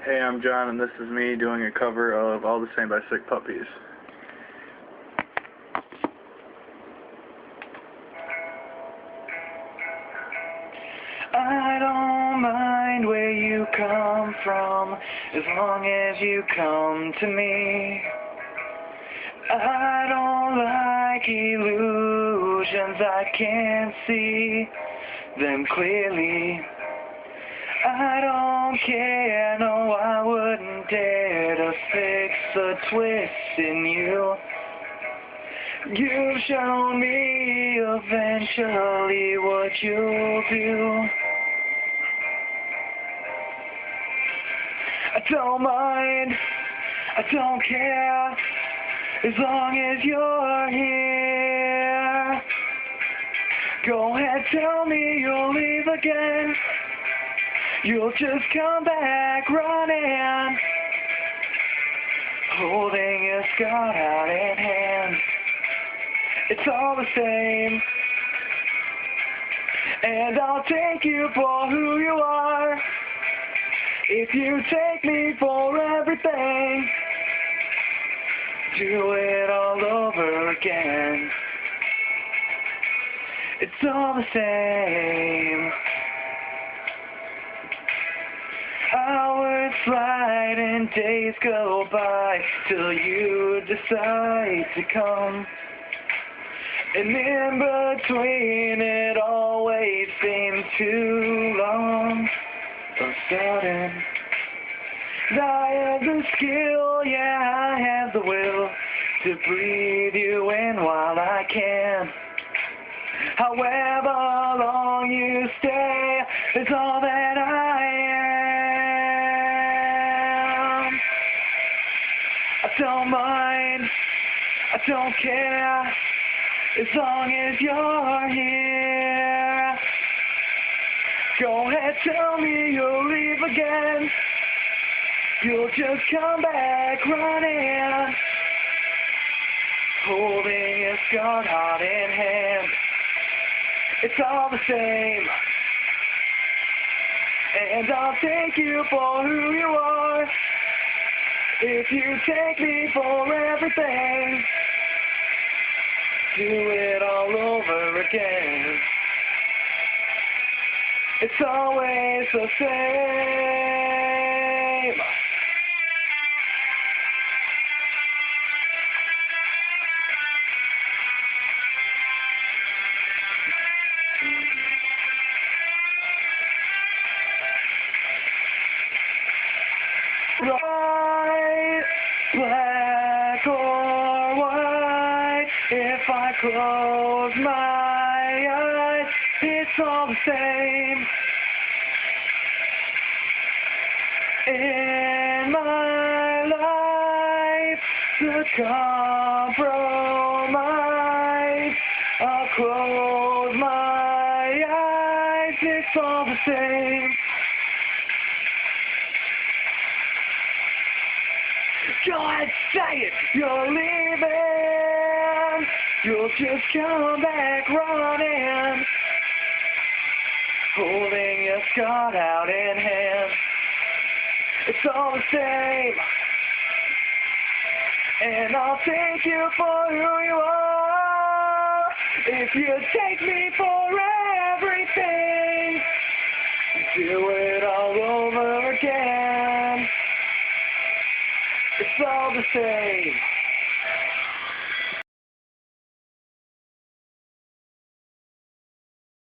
Hey, I'm John, and this is me doing a cover of All the Same by Sick Puppies. I don't mind where you come from, as long as you come to me. I don't like illusions, I can't see them clearly. I don't care, no, I wouldn't dare to fix a twist in you. You've shown me eventually what you'll do. I don't mind, I don't care, as long as you're here. Go ahead, tell me you'll leave again. You'll just come back running, holding your skirt out in hand. It's all the same, and I'll take you for who you are. If you take me for everything, do it all over again. It's all the same. Hours slide and days go by till you decide to come. And in between it always seems too long. Or sudden, I have the skill, yeah, I have the will to breathe you in while I can. However long you stay is all that I am. I don't mind, I don't care, as long as you're here. Go ahead, tell me you'll leave again. You'll just come back running, holding your skirt hard in hand. It's all the same, and I'll take you for who you are. If you take me for everything, do it all over again. It's always the same. Right, black or white, if I close my eyes, it's all the same. In my life, the compromise, I'll close my eyes, it's all the same. Go ahead, say it, you're leaving. You'll just come back running, holding your skirt out in hand. It's all the same, and I'll take you for who you are. If you take me for everything, do it all over again. It's all the same.